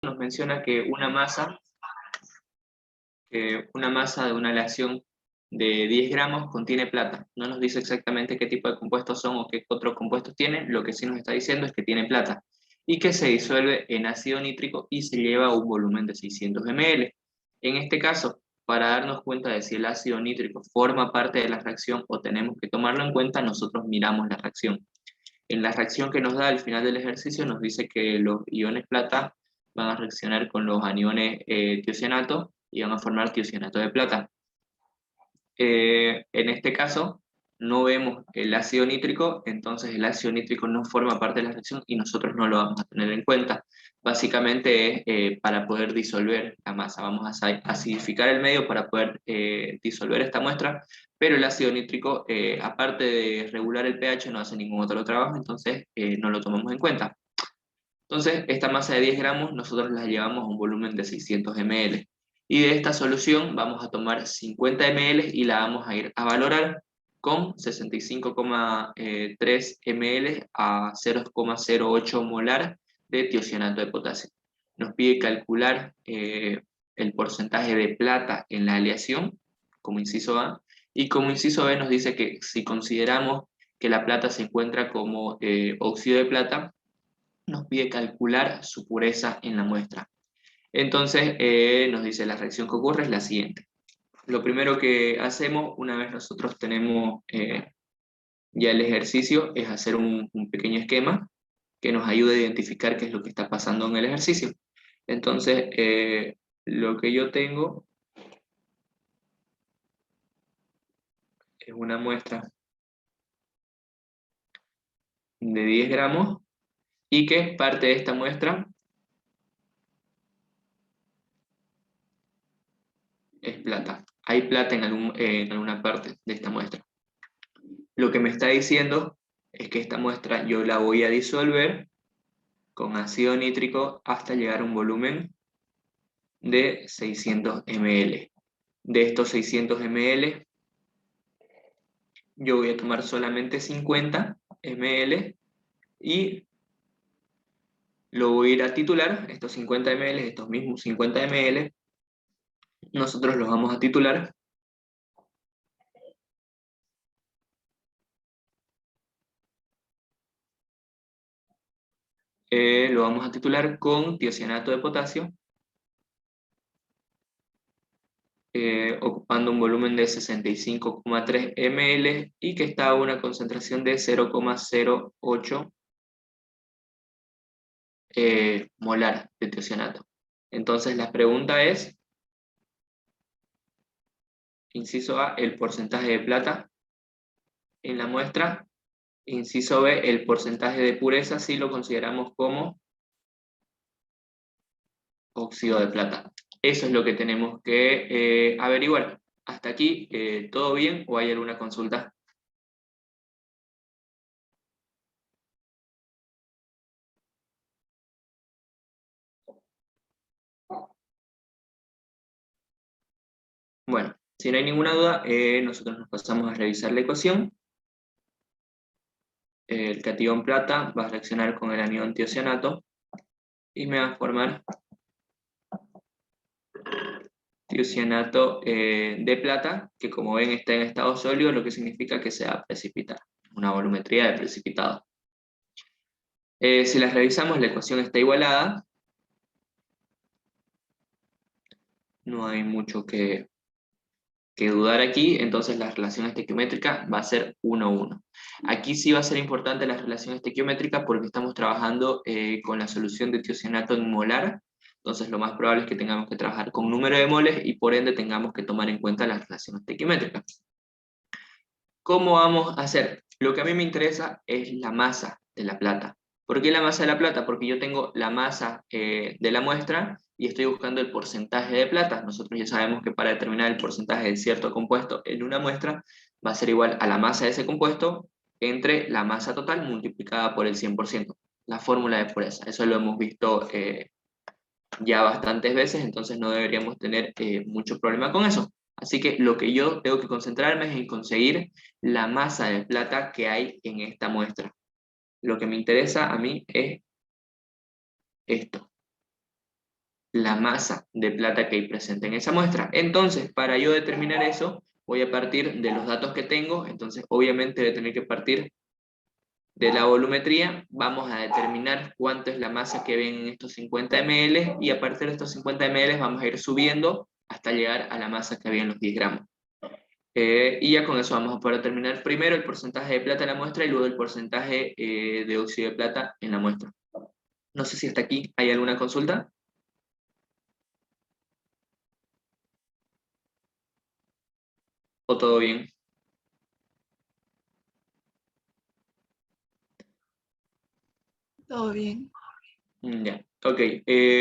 nos menciona que una masa de una aleación de 10 gramos contiene plata. No nos dice exactamente qué tipo de compuestos son o qué otros compuestos tienen, lo que sí nos está diciendo es que tiene plata y que se disuelve en ácido nítrico y se lleva a un volumen de 600 ml. En este caso, para darnos cuenta de si el ácido nítrico forma parte de la reacción o tenemos que tomarlo en cuenta, nosotros miramos la reacción. En la reacción que nos da al final del ejercicio nos dice que los iones plata van a reaccionar con los aniones tiocianato y van a formar tiocianato de plata. En este caso, no vemos el ácido nítrico, entonces el ácido nítrico no forma parte de la reacción y nosotros no lo vamos a tener en cuenta. Básicamente es para poder disolver la masa. Vamos a acidificar el medio para poder disolver esta muestra, pero el ácido nítrico, aparte de regular el pH, no hace ningún otro trabajo, entonces no lo tomamos en cuenta. Entonces, esta masa de 10 gramos nosotros la llevamos a un volumen de 600 ml. Y de esta solución vamos a tomar 50 ml y la vamos a ir a valorar con 65,3 ml a 0,08 molar de tiocianato de potasio. Nos pide calcular el porcentaje de plata en la aleación, como inciso A, y como inciso B nos dice que si consideramos que la plata se encuentra como óxido de plata, nos pide calcular su pureza en la muestra. Entonces, nos dice la reacción que ocurre es la siguiente. Lo primero que hacemos, una vez nosotros tenemos ya el ejercicio, es hacer un pequeño esquema que nos ayude a identificar qué es lo que está pasando en el ejercicio. Entonces, lo que yo tengo es una muestra de 10 gramos y que parte de esta muestra es plata. Hay plata en alguna parte de esta muestra. Lo que me está diciendo es que esta muestra yo la voy a disolver con ácido nítrico hasta llegar a un volumen de 600 ml. De estos 600 ml, yo voy a tomar solamente 50 ml y lo voy a ir a titular. Estos 50 ml, estos mismos 50 ml, nosotros los vamos a titular con tiocianato de potasio, ocupando un volumen de 65,3 ml y que está a una concentración de 0,08 molar de tiocianato. Entonces la pregunta es, inciso A, el porcentaje de plata en la muestra, inciso B, el porcentaje de pureza si lo consideramos como óxido de plata. Eso es lo que tenemos que averiguar. Hasta aquí, ¿todo bien o hay alguna consulta? Bueno, si no hay ninguna duda, nosotros nos pasamos a revisar la ecuación. El catión plata va a reaccionar con el anión tiocianato y me va a formar tiocianato de plata, que como ven está en estado sólido, lo que significa que se va a precipitar, una volumetría de precipitado. Si las revisamos, la ecuación está igualada, no hay mucho que dudar aquí, entonces la relación estequiométrica va a ser 1:1. Aquí sí va a ser importante la relación estequiométrica porque estamos trabajando con la solución de tiocianato en molar, entonces lo más probable es que tengamos que trabajar con número de moles y por ende tengamos que tomar en cuenta la relación estequiométrica. ¿Cómo vamos a hacer? Lo que a mí me interesa es la masa de la plata. ¿Por qué la masa de la plata? Porque yo tengo la masa de la muestra y estoy buscando el porcentaje de plata. Nosotros ya sabemos que para determinar el porcentaje de cierto compuesto en una muestra va a ser igual a la masa de ese compuesto entre la masa total multiplicada por el 100%. La fórmula de pureza. Eso lo hemos visto ya bastantes veces, entonces no deberíamos tener mucho problema con eso. Así que lo que yo tengo que concentrarme es en conseguir la masa de plata que hay en esta muestra. Lo que me interesa a mí es esto. la masa de plata que hay presente en esa muestra. Entonces, para yo determinar eso, voy a partir de los datos que tengo, entonces obviamente voy a tener que partir de la volumetría, vamos a determinar cuánto es la masa que ven en estos 50 ml, y a partir de estos 50 ml vamos a ir subiendo hasta llegar a la masa que había en los 10 gramos. Y ya con eso vamos a poder determinar primero el porcentaje de plata en la muestra y luego el porcentaje de óxido de plata en la muestra. No sé si hasta aquí hay alguna consulta. ¿O todo bien? Todo bien. Ya, ok.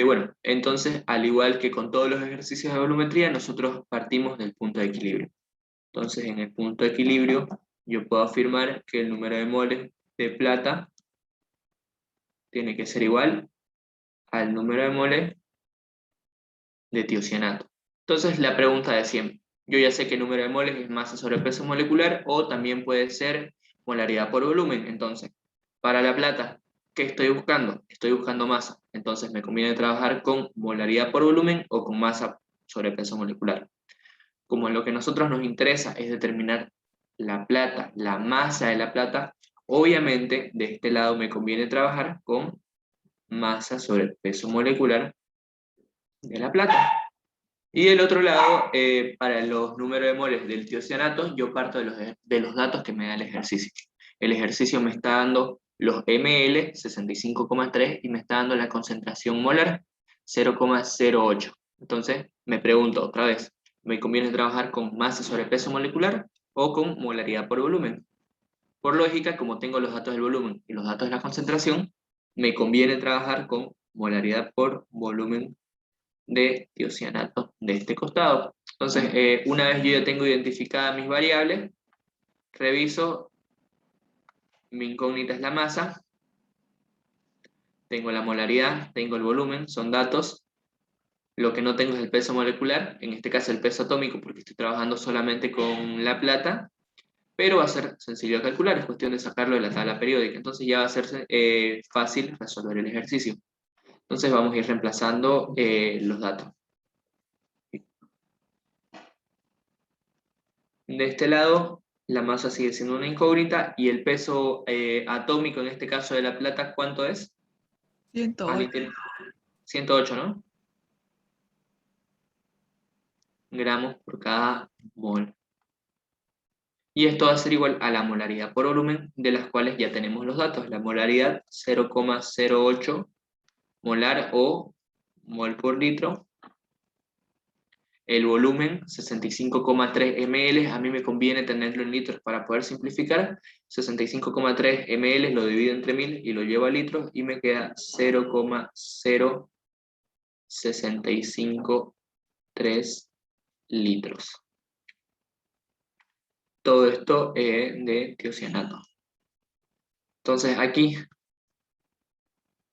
Bueno, entonces, al igual que con todos los ejercicios de volumetría, nosotros partimos del punto de equilibrio. Entonces, en el punto de equilibrio, yo puedo afirmar que el número de moles de plata tiene que ser igual al número de moles de tiocianato. Entonces, la pregunta de siempre. Yo ya sé que el número de moles es masa sobre peso molecular, o también puede ser molaridad por volumen. Entonces, para la plata, ¿qué estoy buscando? Estoy buscando masa. Entonces, me conviene trabajar con molaridad por volumen o con masa sobre peso molecular. Como lo que a nosotros nos interesa es determinar la plata, la masa de la plata, obviamente de este lado me conviene trabajar con masa sobre peso molecular de la plata. Y del otro lado, para los números de moles del tiocianato, yo parto de los datos que me da el ejercicio. El ejercicio me está dando los ml, 65,3, y me está dando la concentración molar, 0,08. Entonces, me pregunto otra vez, ¿me conviene trabajar con masa sobre peso molecular o con molaridad por volumen? Por lógica, como tengo los datos del volumen y los datos de la concentración, me conviene trabajar con molaridad por volumen de tiocianato de este costado. Entonces, una vez yo ya tengo identificadas mis variables, reviso, mi incógnita es la masa, tengo la molaridad, tengo el volumen, son datos. Lo que no tengo es el peso molecular, en este caso el peso atómico, porque estoy trabajando solamente con la plata, pero va a ser sencillo de calcular, es cuestión de sacarlo de la tabla periódica, entonces ya va a ser fácil resolver el ejercicio. Entonces vamos a ir reemplazando los datos. De este lado, la masa sigue siendo una incógnita, y el peso atómico, en este caso de la plata, ¿cuánto es? 108. 108, ¿no? Gramos por cada mol. Y esto va a ser igual a la molaridad por volumen, de las cuales ya tenemos los datos. La molaridad, 0,08 molar o mol por litro. El volumen, 65,3 ml, a mí me conviene tenerlo en litros para poder simplificar. 65,3 ml lo divido entre 1000 y lo llevo a litros, y me queda 0,0653 litros. Todo esto de tiocianato. Entonces aquí,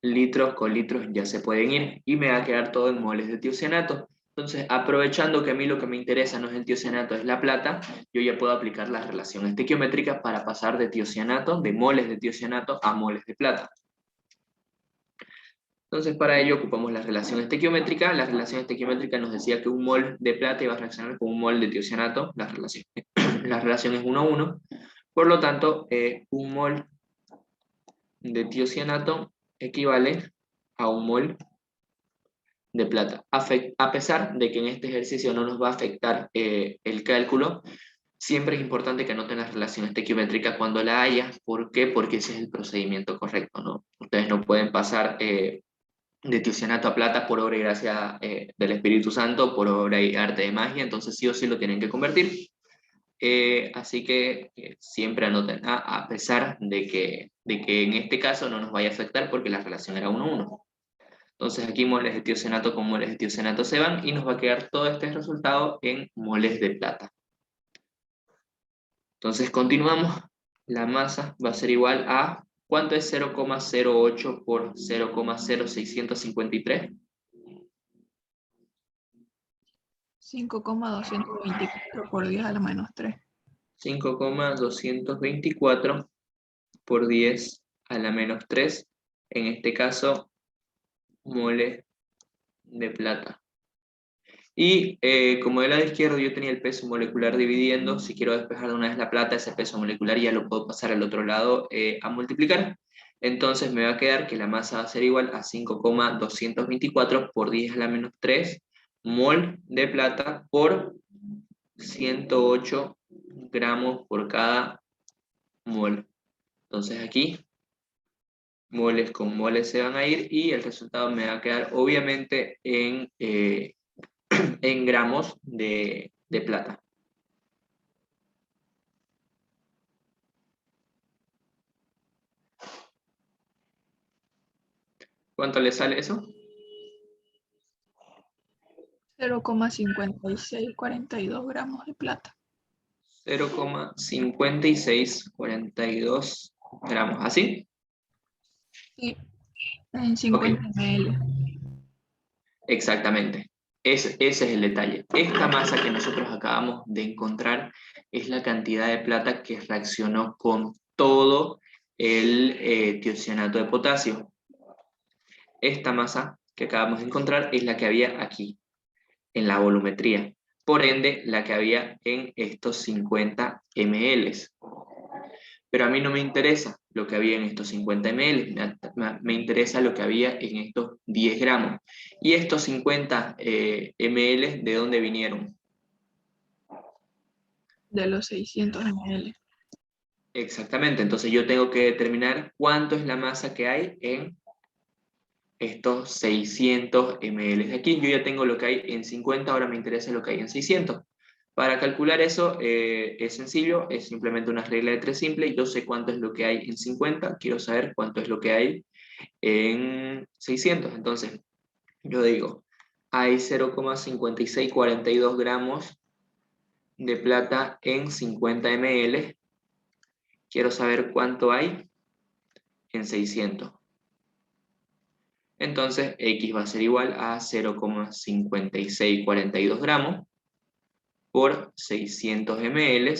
litros con litros ya se pueden ir, y me va a quedar todo en moles de tiocianato. Entonces, aprovechando que a mí lo que me interesa no es el tiocianato, es la plata, yo ya puedo aplicar la relación estequiométrica para pasar de tiocianato, de moles de tiocianato, a moles de plata. Entonces, para ello ocupamos la relación estequiométrica. La relación estequiométrica nos decía que un mol de plata iba a reaccionar con un mol de tiocianato. La relación es 1 a 1. Por lo tanto, un mol de tiocianato equivale a un mol de plata. A pesar de que en este ejercicio no nos va a afectar el cálculo, siempre es importante que anoten la relación estequiométrica cuando la haya. ¿Por qué? Porque ese es el procedimiento correcto, ¿no? Ustedes no pueden pasar de tiocianato a plata por obra y gracia del Espíritu Santo, por obra y arte de magia, entonces sí o sí lo tienen que convertir. Así que siempre anoten, a pesar de que en este caso no nos vaya a afectar porque la relación era 1 a 1. Entonces aquí moles de tiocianato con moles de tiocianato se van, y nos va a quedar todo este resultado en moles de plata. Entonces continuamos. La masa va a ser igual a, ¿cuánto es 0,08 por 0,0653? 5,224 por 10 a la menos 3. 5,224 por 10 a la menos 3. En este caso, moles de plata. Y como del lado izquierdo yo tenía el peso molecular dividiendo, si quiero despejar de una vez la plata, ese peso molecular ya lo puedo pasar al otro lado a multiplicar. Entonces me va a quedar que la masa va a ser igual a 5,224 por 10 a la menos 3 mol de plata por 108 gramos por cada mol. Entonces aquí moles con moles se van a ir y el resultado me va a quedar obviamente en gramos de plata. ¿Cuánto le sale eso? 0,5642 gramos de plata. 0,5642 gramos. ¿Así? Sí, en Ok, 50 ml. exactamente. Ese es el detalle. Esta masa que nosotros acabamos de encontrar es la cantidad de plata que reaccionó con todo el tiocianato de potasio. Esta masa que acabamos de encontrar es la que había aquí, en la volumetría. Por ende, la que había en estos 50 ml. Pero a mí no me interesa lo que había en estos 50 ml, me interesa lo que había en estos 10 gramos. ¿Y estos 50 ml de dónde vinieron? De los 600 ml. Exactamente, entonces yo tengo que determinar cuánto es la masa que hay en estos 600 ml de aquí. Yo ya tengo lo que hay en 50, ahora me interesa lo que hay en 600. Para calcular eso es sencillo, es simplemente una regla de tres simple. Yo sé cuánto es lo que hay en 50, quiero saber cuánto es lo que hay en 600. Entonces, yo digo, hay 0,5642 gramos de plata en 50 ml. Quiero saber cuánto hay en 600. Entonces, X va a ser igual a 0,5642 gramos por 600 ml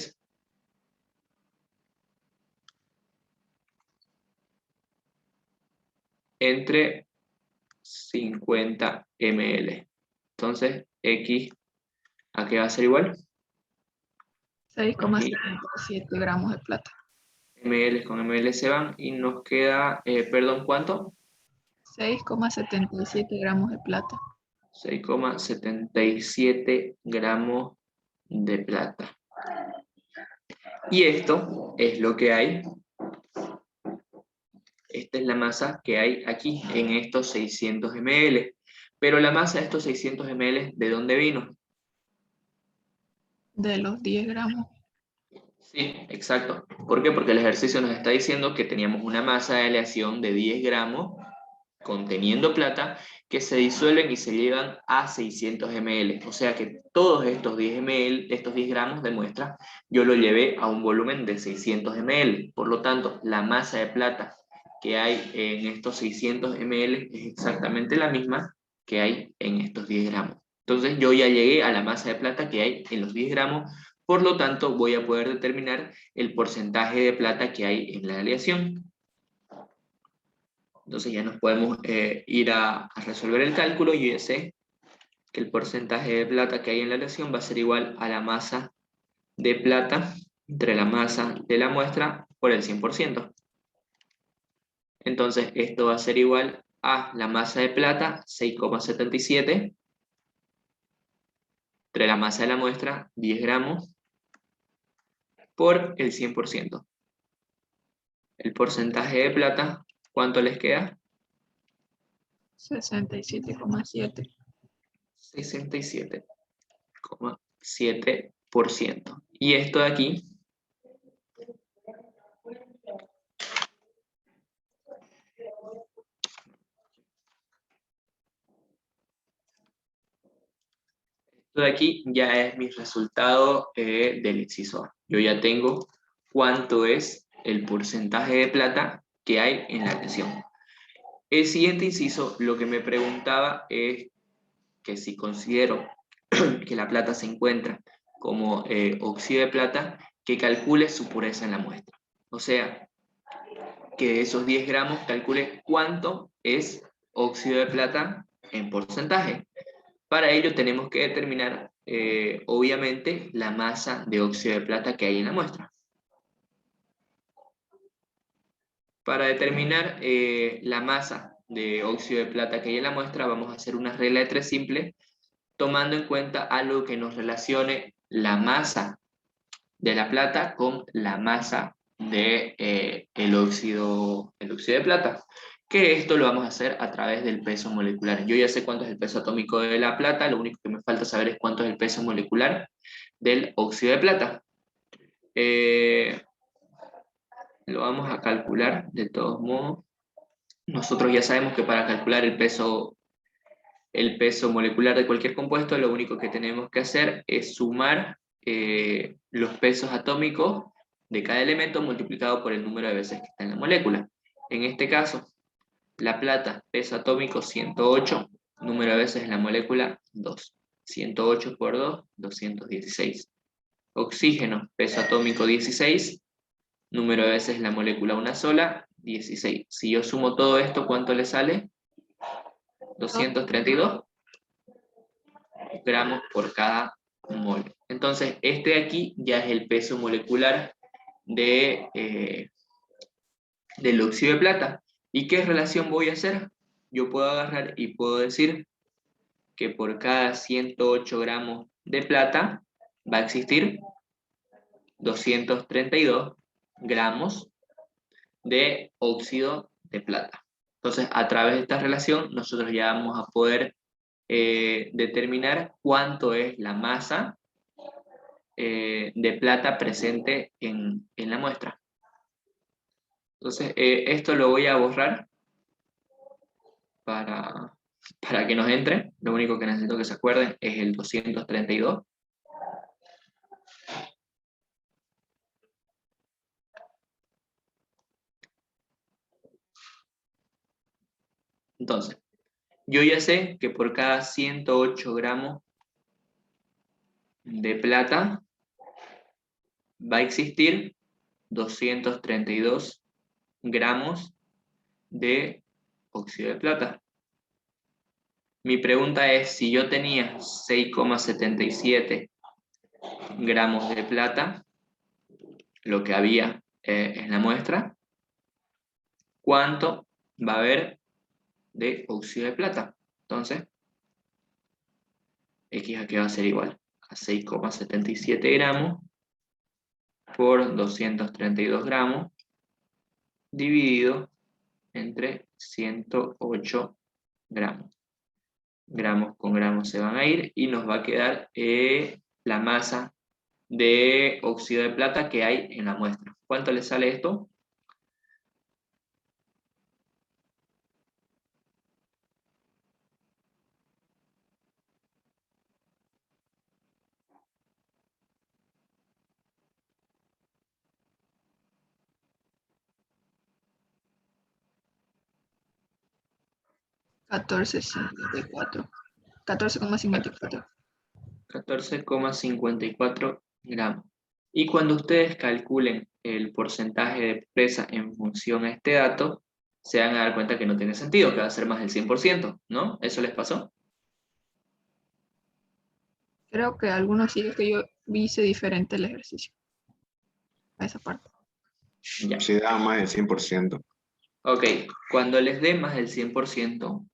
entre 50 ml. Entonces, X, ¿a qué va a ser igual? 6,77 gramos de plata. ml con ml se van y nos queda, perdón, ¿cuánto? 6,77 gramos de plata. 6,77 gramos de plata. Y esto es lo que hay. Esta es la masa que hay aquí en estos 600 ml. Pero la masa de estos 600 ml, ¿de dónde vino? De los 10 gramos. Sí, exacto. ¿Por qué? Porque el ejercicio nos está diciendo que teníamos una masa de aleación de 10 gramos conteniendo plata que se disuelven y se llevan a 600 ml. O sea que todos estos 10 ml, estos 10 gramos de muestra, yo lo llevé a un volumen de 600 ml. Por lo tanto, la masa de plata que hay en estos 600 ml es exactamente la misma que hay en estos 10 gramos. Entonces yo ya llegué a la masa de plata que hay en los 10 gramos, por lo tanto voy a poder determinar el porcentaje de plata que hay en la aleación. Entonces ya nos podemos ir a resolver el cálculo. Yo ya sé que el porcentaje de plata que hay en la aleación va a ser igual a la masa de plata entre la masa de la muestra por el 100%. Entonces esto va a ser igual a la masa de plata, 6,77, entre la masa de la muestra, 10 gramos, por el 100%. El porcentaje de plata, ¿cuánto les queda? 67,7. 67,7%. Y esto de aquí de aquí ya es mi resultado del inciso A. Yo ya tengo cuánto es el porcentaje de plata que hay en la aleación. El siguiente inciso lo que me preguntaba es que si considero que la plata se encuentra como óxido de plata, que calcule su pureza en la muestra. O sea, que de esos 10 gramos calcule cuánto es óxido de plata en porcentaje. Para ello tenemos que determinar, obviamente, la masa de óxido de plata que hay en la muestra. Para determinar la masa de óxido de plata que hay en la muestra, vamos a hacer una regla de 3 simple, tomando en cuenta algo que nos relacione la masa de la plata con la masa de, el óxido de plata. Que esto lo vamos a hacer a través del peso molecular. Yo ya sé cuánto es el peso atómico de la plata, lo único que me falta saber es cuánto es el peso molecular del óxido de plata. Lo vamos a calcular de todos modos. Nosotros ya sabemos que para calcular el peso molecular de cualquier compuesto, lo único que tenemos que hacer es sumar los pesos atómicos de cada elemento multiplicado por el número de veces que está en la molécula. En este caso, la plata, peso atómico 108, número de veces en la molécula 2. 108 por 2, 216. Oxígeno, peso atómico 16, número de veces en la molécula una sola, 16. Si yo sumo todo esto, ¿cuánto le sale? 232 gramos por cada mol. Entonces, este de aquí ya es el peso molecular del óxido de plata. ¿Y qué relación voy a hacer? Yo puedo agarrar y puedo decir que por cada 108 gramos de plata va a existir 232 gramos de óxido de plata. Entonces, a través de esta relación, nosotros ya vamos a poder determinar cuánto es la masa de plata presente en la muestra. Entonces, esto lo voy a borrar para que nos entre. Lo único que necesito que se acuerden es el 232. Entonces, yo ya sé que por cada 108 gramos de plata va a existir 232 gramos de óxido de plata. Mi pregunta es, si yo tenía 6,77 gramos de plata, lo que había en la muestra, ¿cuánto va a haber de óxido de plata? Entonces, X aquí va a ser igual a 6,77 gramos por 232 gramos dividido entre 108 gramos. Gramos con gramos se van a ir y nos va a quedar la masa de óxido de plata que hay en la muestra. ¿Cuánto le sale esto? $14.54. 14,54. 14,54 gramos. Y cuando ustedes calculen el porcentaje de presa en función a este dato, se van a dar cuenta que no tiene sentido, que va a ser más del 100%, ¿no? ¿Eso les pasó? Creo que algunos sí, es que yo hice diferente el ejercicio. A esa parte. Ya. Si da más del 100%. Ok, cuando les dé más del 100%,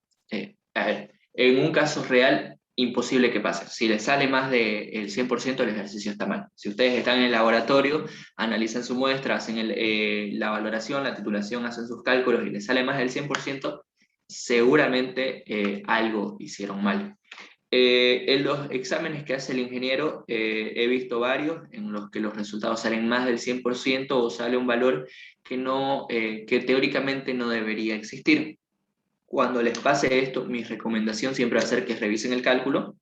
a ver, en un caso real, imposible que pase. Si les sale más del 100%, el ejercicio está mal. Si ustedes están en el laboratorio, analizan su muestra, hacen la valoración, la titulación, hacen sus cálculos y les sale más del 100%, seguramente algo hicieron mal. En los exámenes que hace el ingeniero, he visto varios en los que los resultados salen más del 100% o sale un valor que teóricamente no debería existir. Cuando les pase esto, mi recomendación siempre va a ser que revisen el cálculo.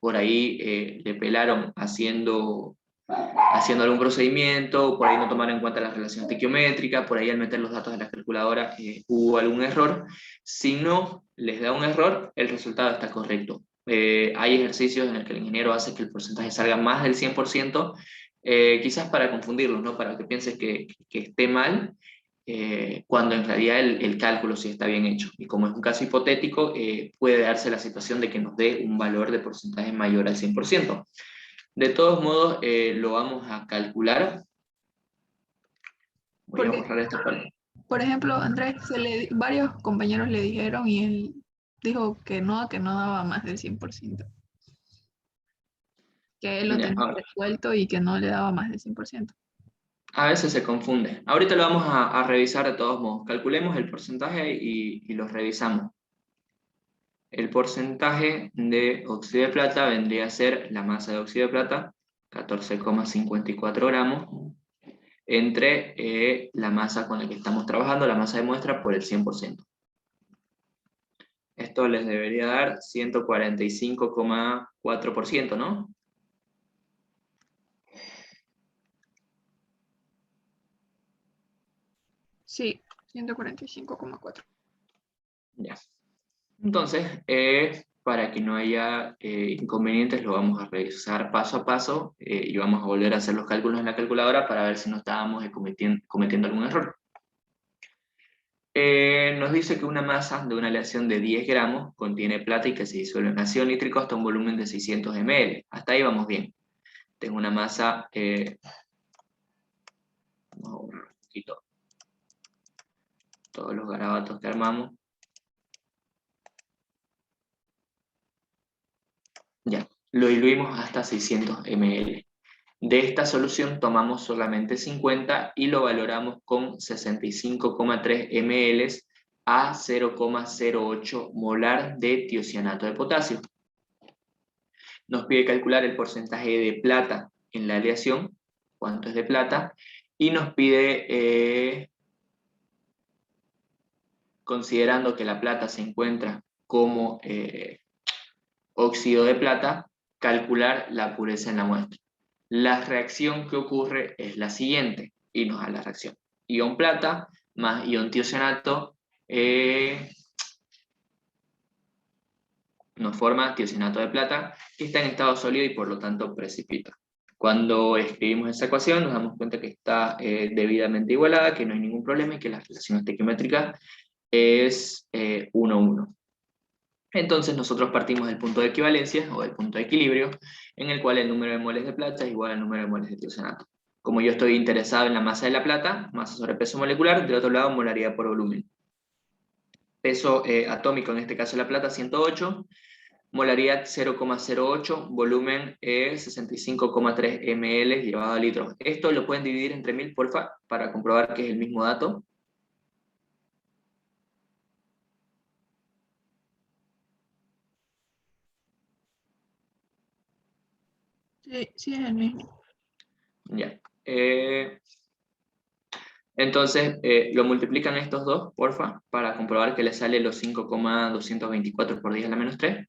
Por ahí le pelaron haciendo algún procedimiento, por ahí no tomaron en cuenta la relación estequiométrica, por ahí al meter los datos de la calculadora hubo algún error. Si no les da un error, el resultado está correcto. Hay ejercicios en los que el ingeniero hace que el porcentaje salga más del 100%, quizás para confundirlos, ¿no? Para que pienses que esté mal, cuando en realidad el cálculo sí está bien hecho. Y como es un caso hipotético, puede darse la situación de que nos dé un valor de porcentaje mayor al 100%. De todos modos, lo vamos a calcular. Voy a Porque, borrar esta parte. por ejemplo, Andrés, varios compañeros le dijeron y él dijo que no daba más del 100%, que él lo Ya, tenía resuelto y que no le daba más del 100%. a veces se confunde. Ahorita lo vamos a revisar de todos modos. Calculemos el porcentaje y lo revisamos. El porcentaje de óxido de plata vendría a ser la masa de óxido de plata, 14,54 gramos, entre la masa con la que estamos trabajando, la masa de muestra, por el 100%. Esto les debería dar 145,4%, ¿no? Sí, 145,4. Ya. Entonces, para que no haya inconvenientes, lo vamos a revisar paso a paso y vamos a volver a hacer los cálculos en la calculadora para ver si no estábamos cometiendo algún error. Nos dice que una masa de una aleación de 10 gramos contiene plata y que se disuelve en ácido nítrico hasta un volumen de 600 ml. Hasta ahí vamos bien. Tengo una masa, vamos a borrar un poquito todos los garabatos que armamos. Ya, lo diluimos hasta 600 ml. De esta solución tomamos solamente 50 y lo valoramos con 65,3 ml a 0,08 molar de tiocianato de potasio. Nos pide calcular el porcentaje de plata en la aleación, cuánto es de plata, y nos pide, considerando que la plata se encuentra como óxido de plata, calcular la pureza en la muestra. La reacción que ocurre es la siguiente, y nos da la reacción. Ion plata más ion tiocianato nos forma tiocianato de plata, que está en estado sólido y por lo tanto precipita. Cuando escribimos esa ecuación nos damos cuenta que está debidamente igualada, que no hay ningún problema y que la relación estequiométrica es 1,1. Entonces nosotros partimos del punto de equivalencia o del punto de equilibrio, en el cual el número de moles de plata es igual al número de moles de tiocianato. Como yo estoy interesado en la masa de la plata, masa sobre peso molecular, del otro lado molaridad por volumen. Peso atómico, en este caso la plata, 108, molaridad 0,08, volumen 65,3 ml llevado a litros. Esto lo pueden dividir entre 1000, porfa, para comprobar que es el mismo dato. Sí, sí es el mismo. Ya. Entonces, lo multiplican estos dos, porfa, para comprobar que le sale los 5,224 por 10 a la menos 3.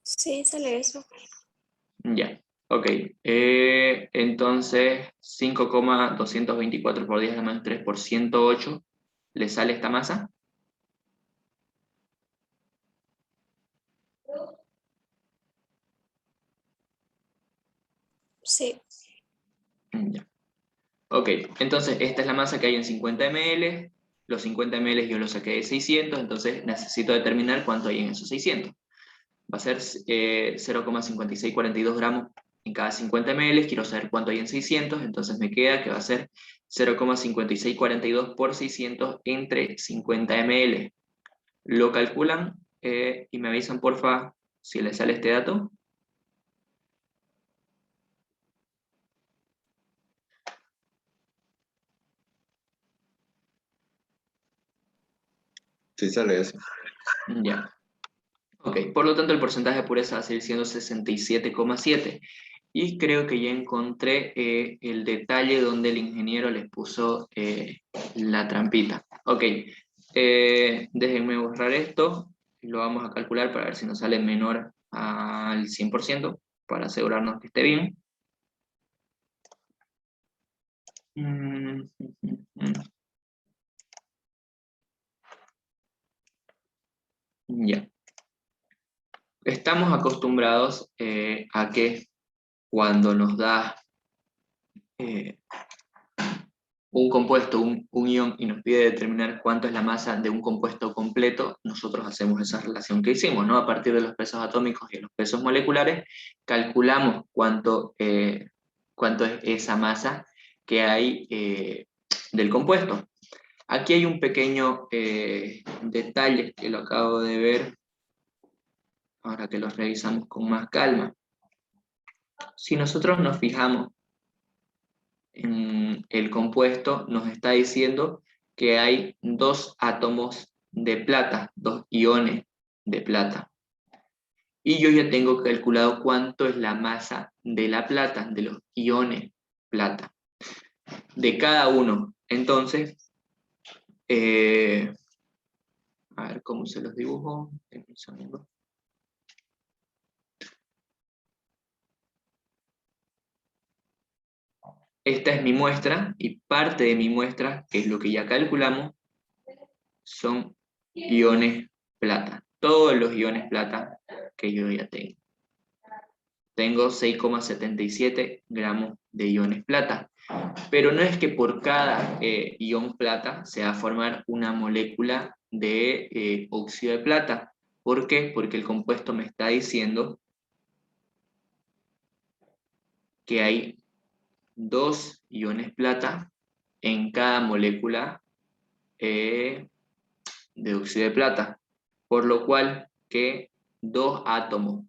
Sí, sale eso. Ya, ok. Entonces, 5,224 por 10 a la menos 3 por 108, ¿le sale esta masa? Sí, Ya. Ok, entonces esta es la masa que hay en 50 ml, los 50 ml yo los saqué de 600, entonces necesito determinar cuánto hay en esos 600. Va a ser 0,5642 gramos en cada 50 ml, quiero saber cuánto hay en 600, entonces me queda que va a ser 0,5642 por 600 entre 50 ml. Lo calculan y me avisan porfa si les sale este dato. Sí sale eso. Ya. Ok, por lo tanto el porcentaje de pureza va a seguir siendo 67,7. Y creo que ya encontré el detalle donde el ingeniero les puso la trampita. Ok, déjenme borrar esto. Lo vamos a calcular para ver si nos sale menor al 100%, para asegurarnos que esté bien. Ya. Estamos acostumbrados a que cuando nos da un compuesto, un ion, y nos pide determinar cuánto es la masa de un compuesto completo, nosotros hacemos esa relación que hicimos, ¿no? A partir de los pesos atómicos y los pesos moleculares, calculamos cuánto es esa masa que hay del compuesto. Aquí hay un pequeño detalle que lo acabo de ver, ahora que lo revisamos con más calma. Si nosotros nos fijamos en el compuesto, nos está diciendo que hay dos átomos de plata, dos iones de plata. Y yo ya tengo calculado cuánto es la masa de la plata, de los iones plata, de cada uno. Entonces, a ver cómo se los dibujo. Un segundo. Esta es mi muestra y parte de mi muestra, que es lo que ya calculamos, son iones plata. Todos los iones plata que yo ya tengo. Tengo 6,77 gramos de iones plata. Pero no es que por cada ion plata se va a formar una molécula de óxido de plata. ¿Por qué? Porque el compuesto me está diciendo que hay dos iones plata en cada molécula de óxido de plata, por lo cual que dos átomos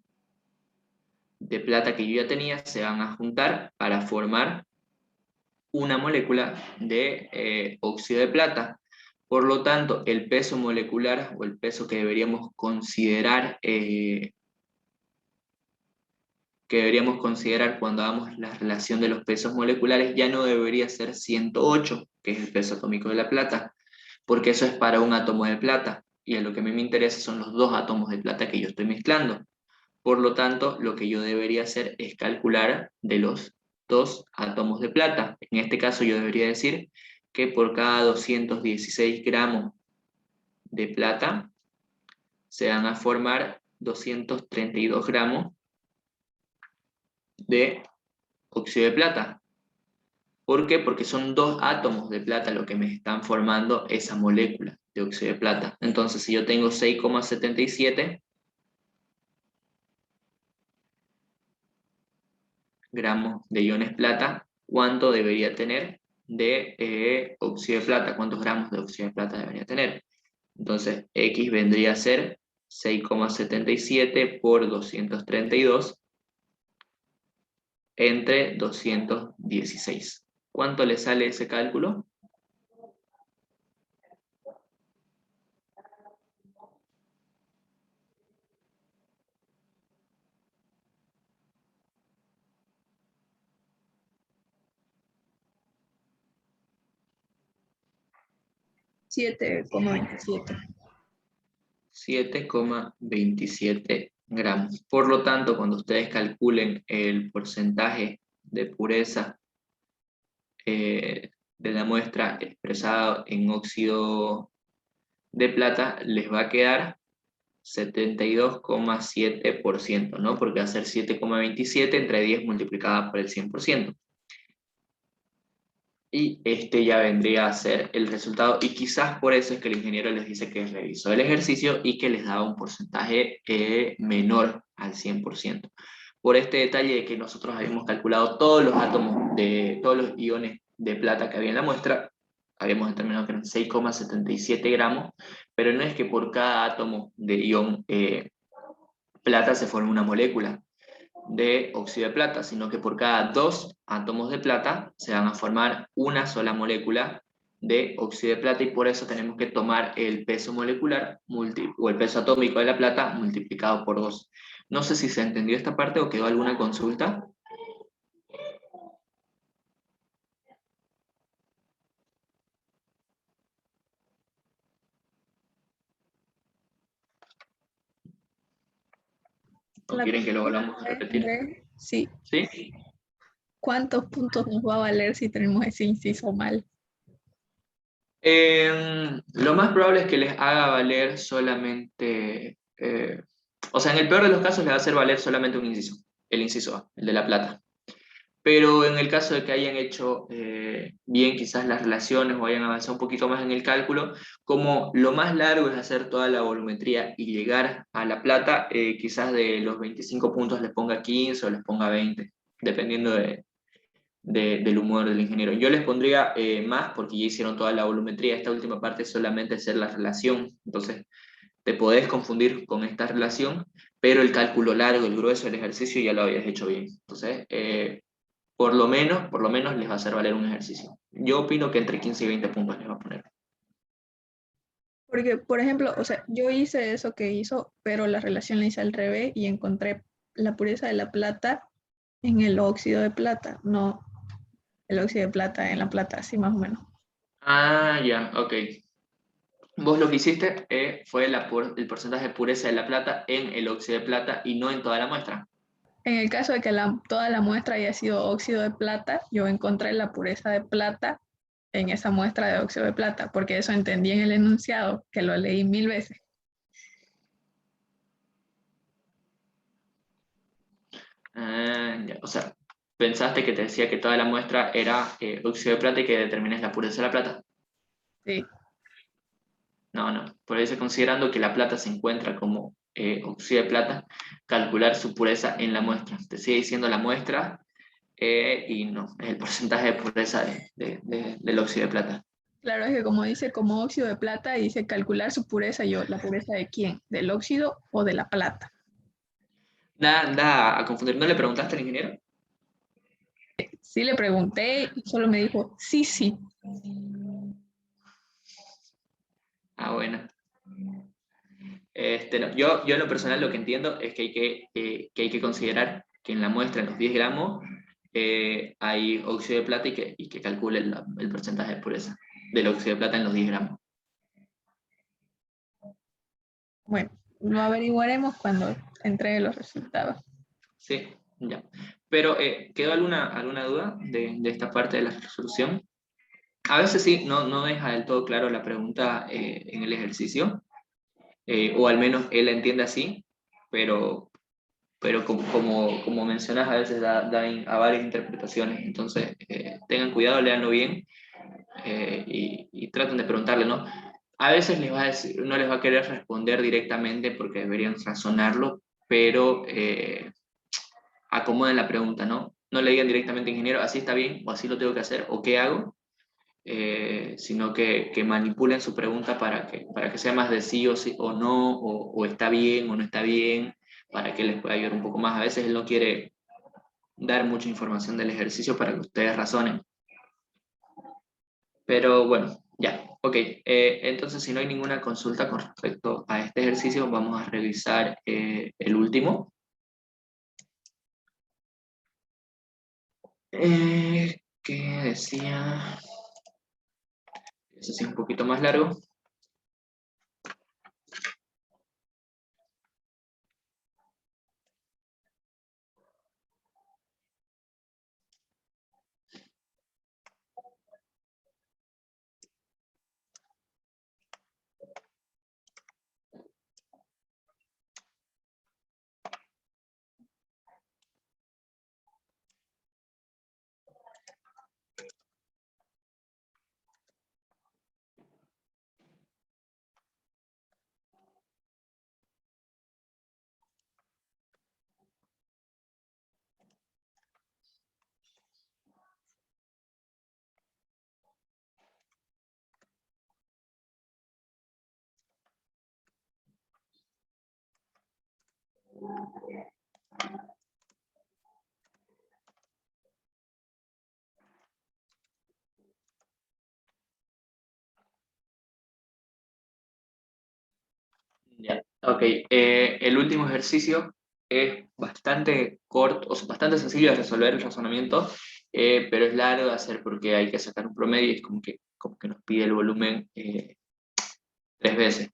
de plata que yo ya tenía se van a juntar para formar una molécula de óxido de plata. Por lo tanto, el peso molecular o el peso que deberíamos considerar cuando hagamos la relación de los pesos moleculares ya no debería ser 108, que es el peso atómico de la plata, porque eso es para un átomo de plata, y a lo que a mí me interesa son los dos átomos de plata que yo estoy mezclando. Por lo tanto, lo que yo debería hacer es calcular de los dos átomos de plata. En este caso yo debería decir que por cada 216 gramos de plata se van a formar 232 gramos de óxido de plata. ¿Por qué? Porque son dos átomos de plata lo que me están formando esa molécula de óxido de plata. Entonces, si yo tengo 6,77 gramos de iones plata, ¿cuánto debería tener de óxido de plata? ¿Cuántos gramos de óxido de plata debería tener? Entonces, X vendría a ser 6,77 por 232 entre 216. ¿Cuánto le sale ese cálculo? $7,27. 7,27 gramos. Por lo tanto, cuando ustedes calculen el porcentaje de pureza de la muestra expresado en óxido de plata, les va a quedar 72,7%, ¿no? Porque va a ser 7,27 entre 10 multiplicada por el 100%. Y este ya vendría a ser el resultado, y quizás por eso es que el ingeniero les dice que revisó el ejercicio y que les daba un porcentaje menor al 100%. Por este detalle de que nosotros habíamos calculado todos los átomos de todos los iones de plata que había en la muestra, habíamos determinado que eran 6,77 gramos, pero no es que por cada átomo de ion plata se forme una molécula de óxido de plata, sino que por cada dos átomos de plata se van a formar una sola molécula de óxido de plata, y por eso tenemos que tomar el peso molecular o el peso atómico de la plata multiplicado por 2. No sé si se entendió esta parte o quedó alguna consulta. ¿O quieren que lo volvamos a repetir? Sí. ¿Sí? ¿Cuántos puntos nos va a valer si tenemos ese inciso mal? Lo más probable es que les haga valer solamente, o sea, en el peor de los casos les va a hacer valer solamente un inciso, el inciso A, el de la plata. Pero en el caso de que hayan hecho bien quizás las relaciones o hayan avanzado un poquito más en el cálculo, como lo más largo es hacer toda la volumetría y llegar a la plata, quizás de los 25 puntos les ponga 15 o les ponga 20, dependiendo del humor del ingeniero. Yo les pondría más porque ya hicieron toda la volumetría. Esta última parte es solamente hacer la relación. Entonces, te podés confundir con esta relación, pero el cálculo largo, el grueso del ejercicio ya lo habías hecho bien. Entonces, por lo menos les va a hacer valer un ejercicio. Yo opino que entre 15 y 20 puntos les va a poner. Porque, por ejemplo, o sea, yo hice eso que hizo, pero la relación la hice al revés y encontré la pureza de la plata en el óxido de plata, no el óxido de plata en la plata, así más o menos. Ah, ya, ok. Vos lo que hiciste fue el porcentaje de pureza de la plata en el óxido de plata y no en toda la muestra. En el caso de que toda la muestra haya sido óxido de plata, yo encontré la pureza de plata en esa muestra de óxido de plata, porque eso entendí en el enunciado, que lo leí 1000 veces. Ah, ya. O sea, pensaste que te decía que toda la muestra era óxido de plata y que determines la pureza de la plata. Sí, No, no. Por eso, considerando que la plata se encuentra como óxido de plata, calcular su pureza en la muestra. Te sigue diciendo la muestra y no, es el porcentaje de pureza del óxido de plata. claro, es que como dice como óxido de plata, dice calcular su pureza, yo, ¿la pureza de quién? ¿Del óxido o de la plata? Da a confundir. ¿No le preguntaste al ingeniero? Sí le pregunté y solo me dijo, sí, sí. Ah, bueno. No, yo en lo personal lo que entiendo es que hay que considerar que en la muestra, en los 10 gramos, hay óxido de plata y que calcule el porcentaje de pureza del óxido de plata en los 10 gramos. Bueno, lo averiguaremos cuando entregue los resultados. Sí, ya. Pero, ¿quedó alguna duda de esta parte de la resolución? A veces sí, no deja del todo claro la pregunta en el ejercicio, o al menos él la entiende así, pero como mencionas, a veces da a varias interpretaciones. Entonces, tengan cuidado, léanlo bien y traten de preguntarle, ¿no? A veces les va a decir, no les va a querer responder directamente porque deberían razonarlo, pero acomoden la pregunta, ¿no? No le digan directamente, ingeniero, así está bien, o así lo tengo que hacer, o qué hago, sino que manipulen su pregunta para que sea más de sí o sí o no, o está bien o no está bien, para que les pueda ayudar un poco más. A veces él no quiere dar mucha información del ejercicio para que ustedes razonen. Pero bueno, ya, ok. Entonces, si no hay ninguna consulta con respecto a este ejercicio, vamos a revisar el último. ¿Qué decía? Ese sí es un poquito más largo. Ya, ok. El último ejercicio es bastante corto, o sea, bastante sencillo de resolver el razonamiento, pero es largo de hacer porque hay que sacar un promedio y es como que nos pide el volumen 3 veces.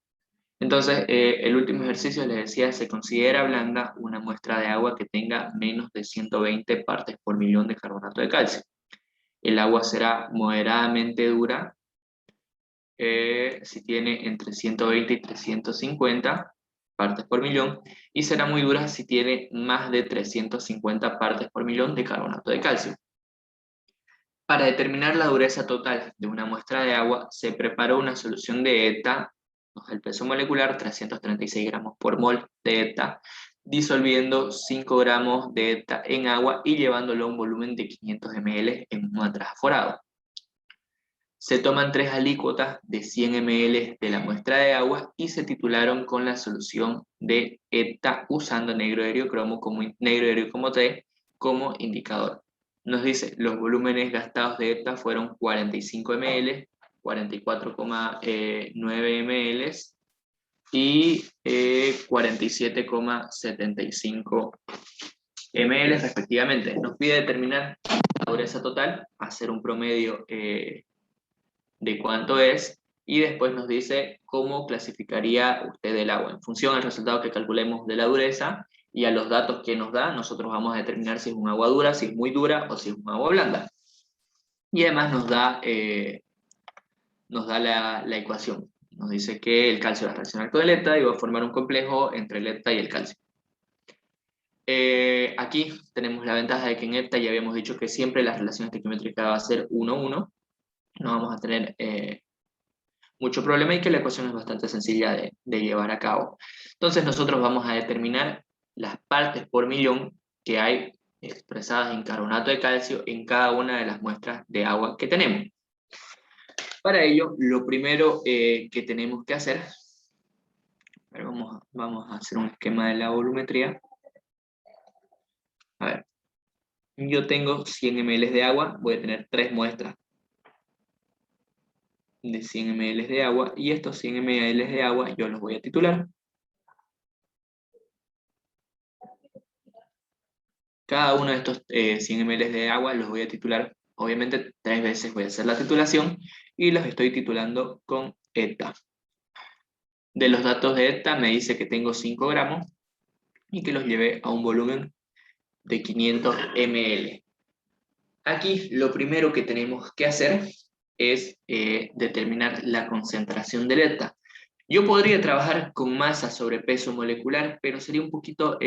Entonces, el último ejercicio les decía, se considera blanda una muestra de agua que tenga menos de 120 partes por millón de carbonato de calcio. El agua será moderadamente dura si tiene entre 120 y 350 partes por millón, y será muy dura si tiene más de 350 partes por millón de carbonato de calcio. Para determinar la dureza total de una muestra de agua, se preparó una solución de ETA, el peso molecular, 336 gramos por mol de ETA, disolviendo 5 gramos de ETA en agua y llevándolo a un volumen de 500 ml en un atraforado. Se toman 3 alícuotas de 100 ml de la muestra de agua y se titularon con la solución de ETA usando negro eriocromo como T como indicador. Nos dice, los volúmenes gastados de ETA fueron 45 ml, 44,9 ml y 47,75 ml respectivamente. Nos pide determinar la dureza total, hacer un promedio de cuánto es, y después nos dice cómo clasificaría usted el agua. En función al resultado que calculemos de la dureza y a los datos que nos da, nosotros vamos a determinar si es un agua dura, si es muy dura o si es un agua blanda. Y además nos da la ecuación. Nos dice que el calcio va a reaccionar con el ETA y va a formar un complejo entre el ETA y el calcio. Aquí tenemos la ventaja de que en ETA ya habíamos dicho que siempre la relación estequiométrica va a ser 1-1. No vamos a tener mucho problema y que la ecuación es bastante sencilla de llevar a cabo. Entonces nosotros vamos a determinar las partes por millón que hay expresadas en carbonato de calcio en cada una de las muestras de agua que tenemos. Para ello, lo primero que tenemos que hacer, vamos a hacer un esquema de la volumetría. A ver, yo tengo 100 ml de agua, voy a tener 3 muestras de 100 ml de agua, y estos 100 ml de agua yo los voy a titular. Cada uno de estos 100 ml de agua los voy a titular, obviamente 3 veces voy a hacer la titulación, y los estoy titulando con ETA. De los datos de ETA me dice que tengo 5 gramos y que los llevé a un volumen de 500 ml. Aquí lo primero que tenemos que hacer es determinar la concentración del ETA. Yo podría trabajar con masa sobre peso molecular, pero sería un poquito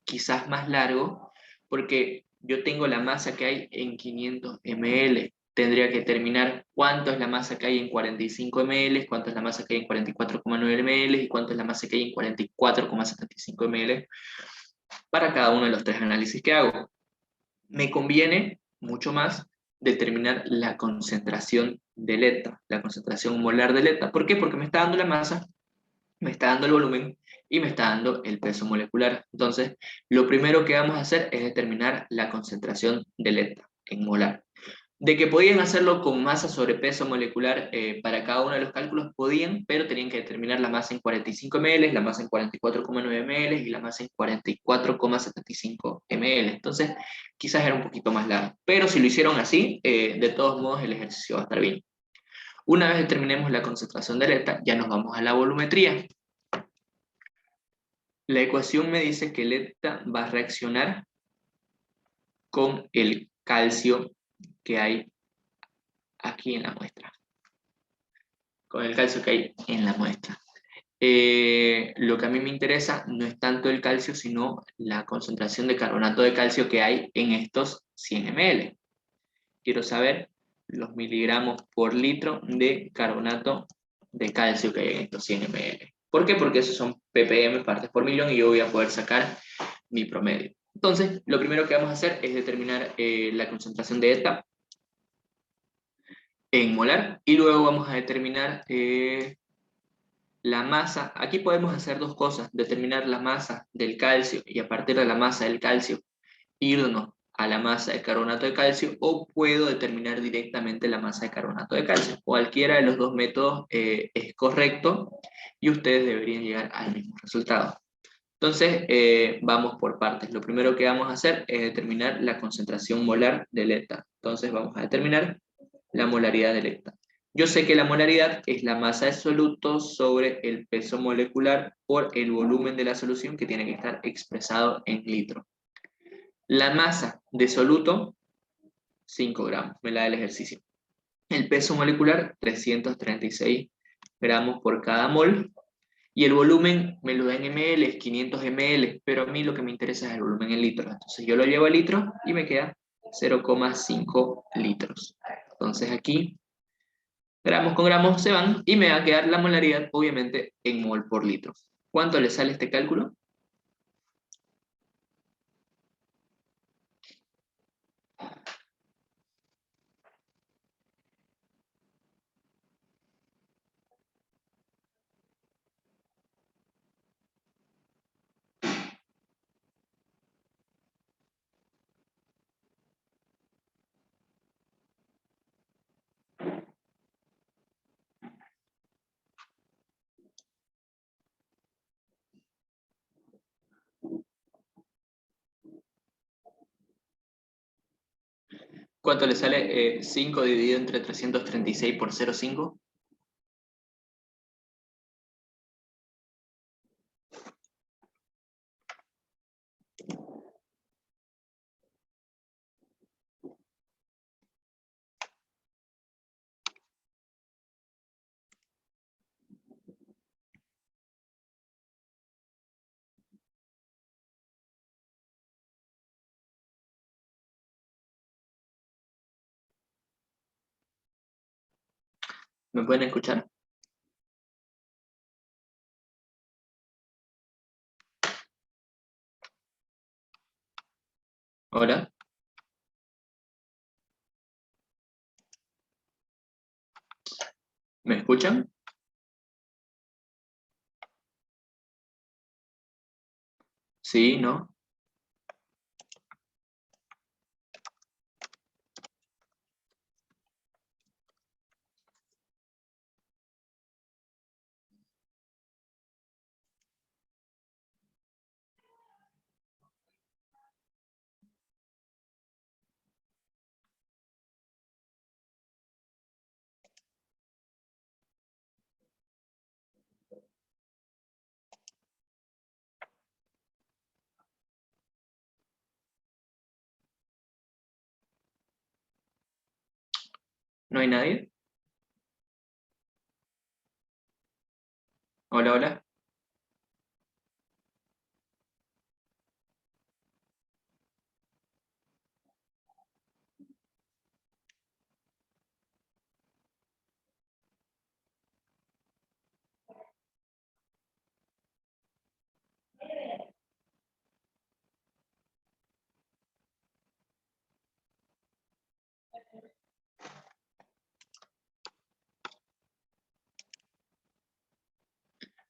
quizás más largo, porque yo tengo la masa que hay en 500 ml. Tendría que determinar cuánto es la masa que hay en 45 ml, cuánto es la masa que hay en 44,9 ml y cuánto es la masa que hay en 44,75 ml para cada uno de los 3 análisis que hago. Me conviene mucho más determinar la concentración del ETA, la concentración molar del ETA. ¿Por qué? Porque me está dando la masa, me está dando el volumen y me está dando el peso molecular. Entonces, lo primero que vamos a hacer es determinar la concentración del ETA en molar. De que podían hacerlo con masa sobre peso molecular para cada uno de los cálculos, podían, pero tenían que determinar la masa en 45 ml, la masa en 44,9 ml y la masa en 44,75 ml. Entonces, quizás era un poquito más largo. Pero si lo hicieron así, de todos modos el ejercicio va a estar bien. Una vez determinemos la concentración del ETA, ya nos vamos a la volumetría. La ecuación me dice que el ETA va a reaccionar con el calcio que hay aquí en la muestra. Con el calcio que hay en la muestra. Lo que a mí me interesa no es tanto el calcio, sino la concentración de carbonato de calcio que hay en estos 100 ml. Quiero saber los miligramos por litro de carbonato de calcio que hay en estos 100 ml. ¿Por qué? Porque esos son ppm, partes por millón, y yo voy a poder sacar mi promedio. Entonces, lo primero que vamos a hacer es determinar la concentración de ETA en molar, y luego vamos a determinar la masa. Aquí podemos hacer dos cosas: determinar la masa del calcio y a partir de la masa del calcio irnos a la masa de carbonato de calcio, o puedo determinar directamente la masa de carbonato de calcio. Cualquiera de los dos métodos es correcto y ustedes deberían llegar al mismo resultado. Entonces, vamos por partes. Lo primero que vamos a hacer es determinar la concentración molar del ETA. Entonces vamos a determinar la molaridad del ETA. Yo sé que la molaridad es la masa de soluto sobre el peso molecular por el volumen de la solución, que tiene que estar expresado en litro. La masa de soluto, 5 gramos, me la da el ejercicio. El peso molecular, 336 gramos por cada mol. Y el volumen me lo da en ml, es 500 ml, pero a mí lo que me interesa es el volumen en litros. Entonces yo lo llevo a litros y me queda 0,5 litros. Entonces aquí, gramos con gramos se van y me va a quedar la molaridad, obviamente, en mol por litro. ¿Cuánto le sale este cálculo? ¿Cuánto le sale 5 dividido entre 336 por 0,5? ¿Me pueden escuchar? ¿Hola? ¿Me escuchan? ¿Sí? ¿No? ¿No hay nadie? Hola, hola.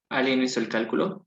¿Alguien hizo el cálculo?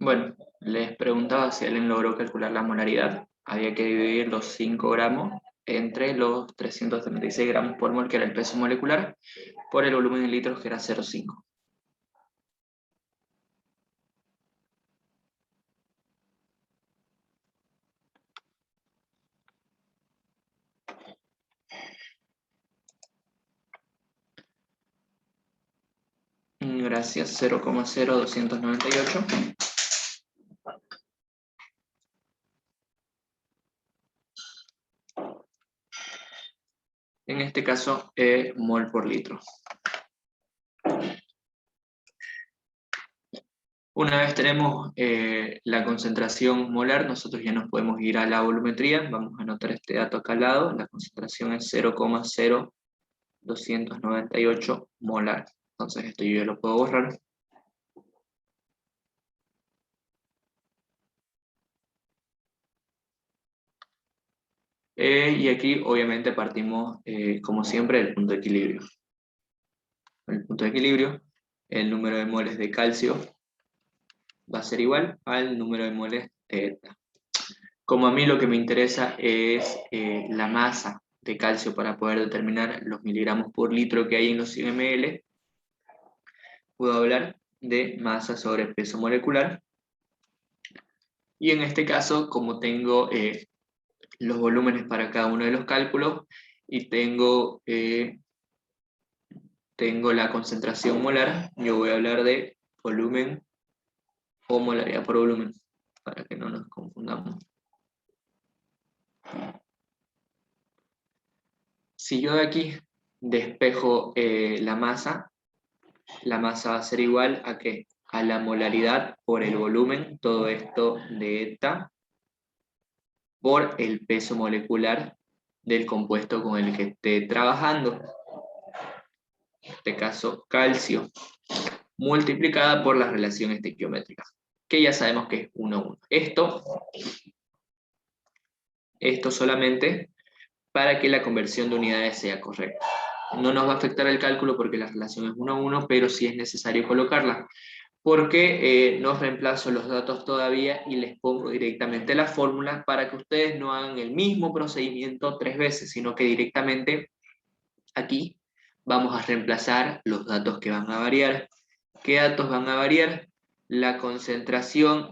Bueno, les preguntaba si alguien logró calcular la molaridad. Había que dividir los 5 gramos entre los 336 gramos por mol, que era el peso molecular, por el volumen en litros, que era 0,5. Gracias, 0,0298. En este caso, mol por litro. Una vez tenemos la concentración molar, nosotros ya nos podemos ir a la volumetría. Vamos a anotar este dato acá al lado. La concentración es 0,0298 molar. Entonces esto yo ya lo puedo borrar. Y aquí obviamente partimos, como siempre, del punto de equilibrio. con el punto de equilibrio, el número de moles de calcio va a ser igual al número de moles de ETA. Como a mí lo que me interesa es la masa de calcio para poder determinar los miligramos por litro que hay en los 100 ml, puedo hablar de masa sobre peso molecular. Y en este caso, como tengo los volúmenes para cada uno de los cálculos y tengo la concentración molar, yo voy a hablar de volumen o molaridad por volumen, para que no nos confundamos. Si yo de aquí despejo la masa va a ser igual a ¿qué? A la molaridad por el volumen, todo esto de ETA, por el peso molecular del compuesto con el que esté trabajando. En este caso, calcio, multiplicada por las relaciones estequiométricas, que ya sabemos que es 1 a 1. Esto solamente para que la conversión de unidades sea correcta. No nos va a afectar el cálculo porque la relación es 1 a 1, pero sí es necesario colocarla, porque no reemplazo los datos todavía y les pongo directamente la fórmula para que ustedes no hagan el mismo procedimiento 3 veces, sino que directamente aquí vamos a reemplazar los datos que van a variar. ¿Qué datos van a variar? La concentración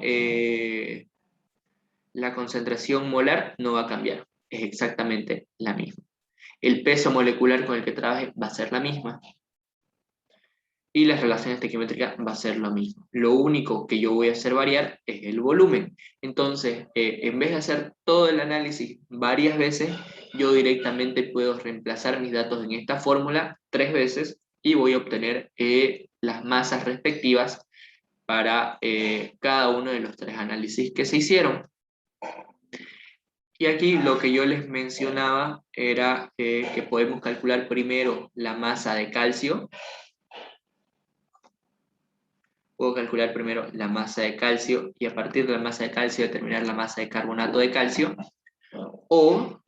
molar no va a cambiar, es exactamente la misma. El peso molecular con el que trabaje va a ser la misma. Y la relación estequiométrica va a ser lo mismo. Lo único que yo voy a hacer variar es el volumen. Entonces, en vez de hacer todo el análisis varias veces, yo directamente puedo reemplazar mis datos en esta fórmula 3 veces y voy a obtener las masas respectivas para cada uno de los 3 análisis que se hicieron. Y aquí lo que yo les mencionaba era que podemos calcular primero la masa de calcio. Puedo calcular primero la masa de calcio y a partir de la masa de calcio determinar la masa de carbonato de calcio, o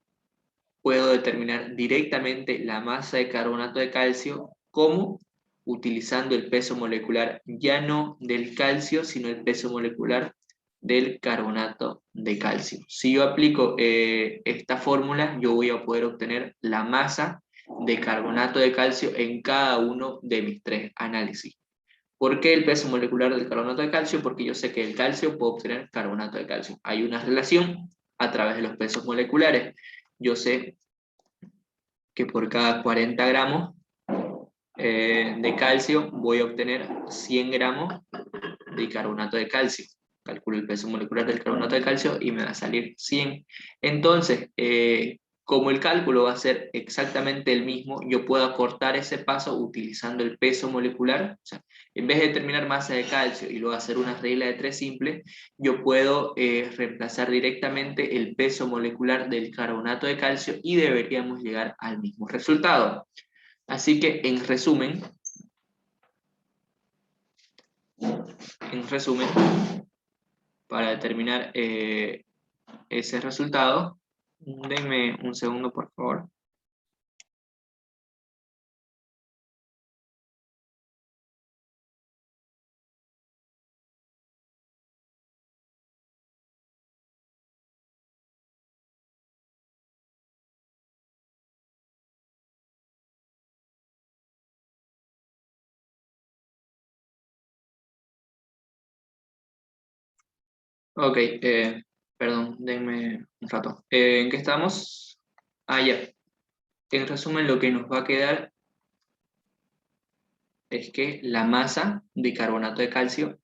puedo determinar directamente la masa de carbonato de calcio como utilizando el peso molecular ya no del calcio, sino el peso molecular del carbonato de calcio. Si yo aplico esta fórmula, yo voy a poder obtener la masa de carbonato de calcio en cada uno de mis 3 análisis. ¿Por qué el peso molecular del carbonato de calcio? Porque yo sé que el calcio puede obtener carbonato de calcio. Hay una relación a través de los pesos moleculares. Yo sé que por cada 40 gramos de calcio voy a obtener 100 gramos de carbonato de calcio. Calculo el peso molecular del carbonato de calcio y me va a salir 100. Entonces, como el cálculo va a ser exactamente el mismo, yo puedo acortar ese paso utilizando el peso molecular. O sea, en vez de determinar masa de calcio y luego hacer una regla de 3 simple, yo puedo reemplazar directamente el peso molecular del carbonato de calcio y deberíamos llegar al mismo resultado. Así que, en resumen, para determinar ese resultado, denme un segundo, por favor. Ok, perdón, denme un rato. ¿En qué estamos? Ah, ya. En resumen, lo que nos va a quedar es que la masa de carbonato de calcio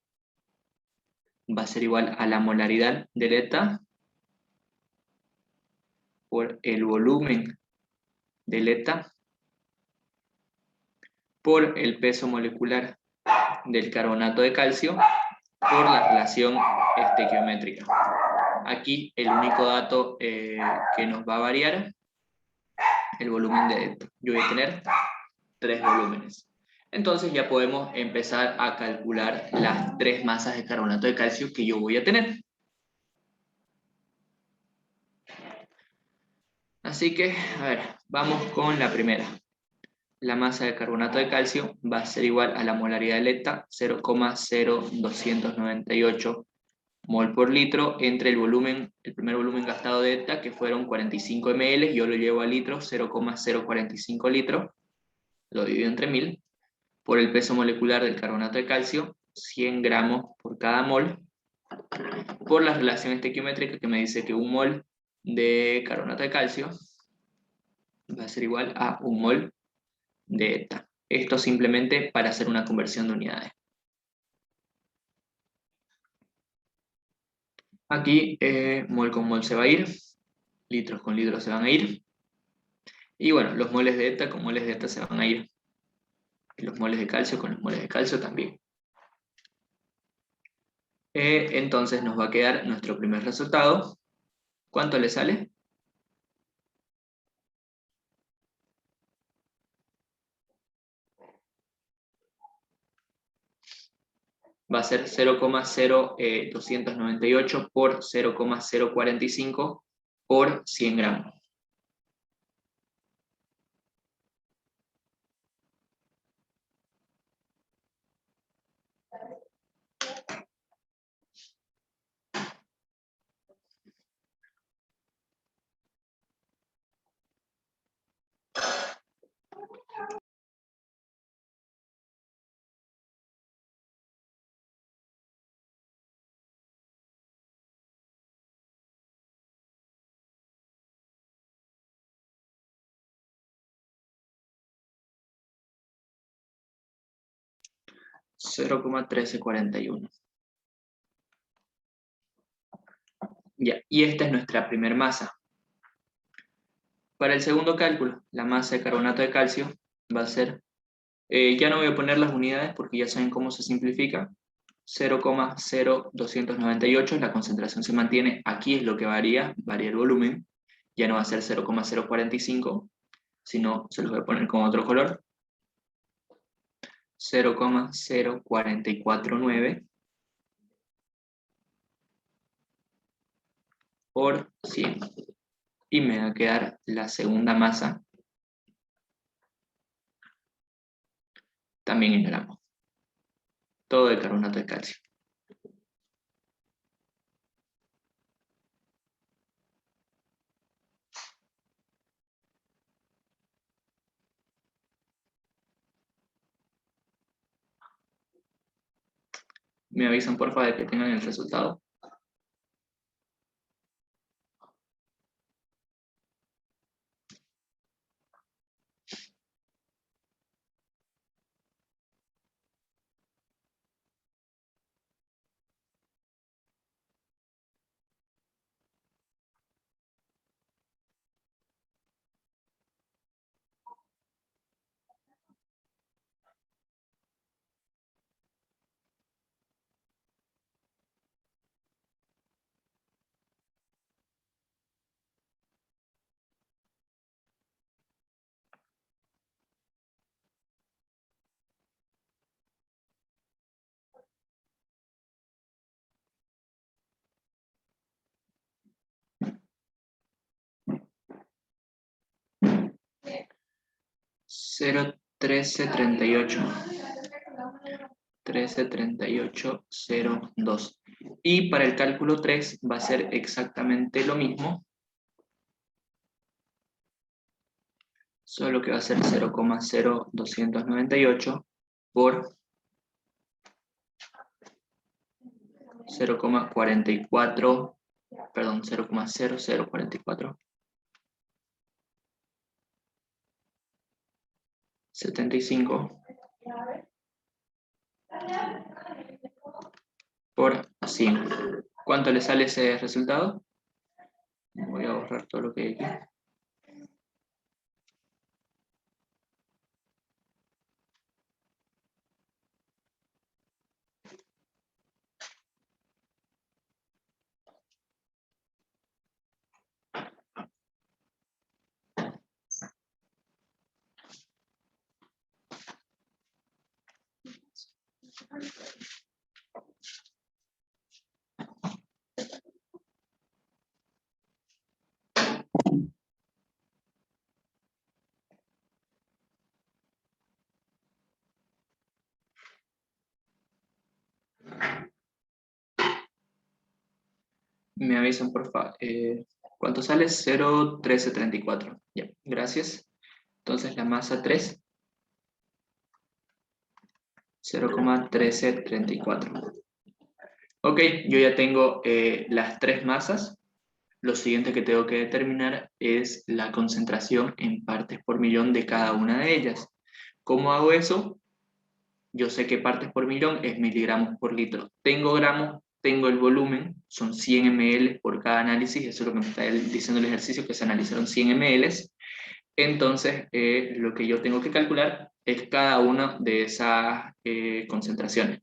va a ser igual a la molaridad del ETA por el volumen del ETA por el peso molecular del carbonato de calcio por la relación estequiométrica. Aquí el único dato que nos va a variar, el volumen de ETA. Yo voy a tener 3 volúmenes. Entonces ya podemos empezar a calcular las 3 masas de carbonato de calcio que yo voy a tener. Así que, a ver, vamos con la primera. la masa de carbonato de calcio va a ser igual a la molaridad de ETA, 0,0298 mol por litro, entre el volumen, el primer volumen gastado de ETA, que fueron 45 ml, yo lo llevo a litros, 0,045 litros, lo divido entre 1000, por el peso molecular del carbonato de calcio, 100 gramos por cada mol, por la relación estequiométrica que me dice que un mol de carbonato de calcio va a ser igual a un mol de ETA. Esto simplemente para hacer una conversión de unidades. Aquí mol con mol se va a ir, litros con litros se van a ir, y bueno, los moles de ETA con moles de ETA se van a ir, y los moles de calcio con los moles de calcio también. Entonces nos va a quedar nuestro primer resultado. ¿Cuánto le sale? Va a ser 0,0298 por 0,045 por 100 gramos. (0,1341). Ya, y esta es nuestra primer masa. Para el segundo cálculo, la masa de carbonato de calcio va a ser, ya no voy a poner las unidades porque ya saben cómo se simplifica, 0,0298, la concentración se mantiene, aquí es lo que varía el volumen, ya no va a ser 0,045, sino se los voy a poner con otro color, 0,0449 por 100. Y me va a quedar la segunda masa, también en gramos. Todo de carbonato de calcio. Me avisan porfa de que tengan el resultado. Cero 1338. 133802. Y para el cálculo 3 va a ser exactamente lo mismo, solo que va a ser 0,0298 por 0,44, perdón, 0,0044 75 por 100. ¿Cuánto le sale ese resultado? Voy a borrar todo lo que hay aquí. Me avisan, por favor. ¿Cuánto sale? 0,1334. Ya, gracias. Entonces la masa 3, 0,1334. Ok, yo ya tengo las tres masas. Lo siguiente que tengo que determinar es la concentración en partes por millón de cada una de ellas. ¿Cómo hago eso? Yo sé que partes por millón es miligramos por litro. Tengo gramos, tengo el volumen, son 100 ml por cada análisis, eso es lo que me está diciendo el ejercicio, que se analizaron 100 ml. Entonces, lo que yo tengo que calcular es cada una de esas concentraciones.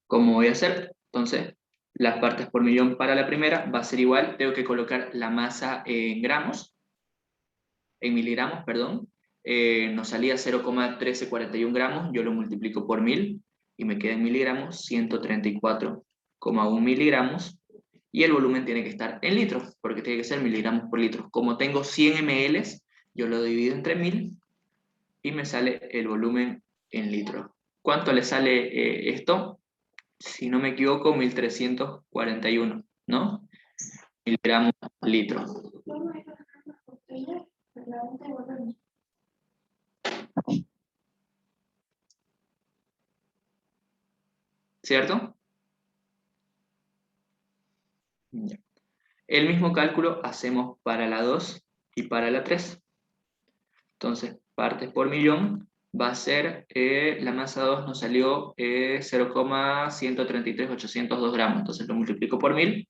¿Cómo voy a hacer? Entonces, las partes por millón para la primera va a ser igual, tengo que colocar la masa en gramos, en miligramos, perdón. Nos salía 0,1341 gramos, yo lo multiplico por 1000 y me queda en miligramos 134,1 miligramos, y el volumen tiene que estar en litros, porque tiene que ser miligramos por litro. Como tengo 100 ml, yo lo divido entre 1000 y me sale el volumen en litros. ¿Cuánto le sale esto? Si no me equivoco, 1341, ¿no? Miligramos litro. ¿Cierto? Ya. El mismo cálculo hacemos para la 2 y para la 3. Entonces, partes por millón va a ser, la masa 2 nos salió 0,133802 gramos. Entonces lo multiplico por 1000,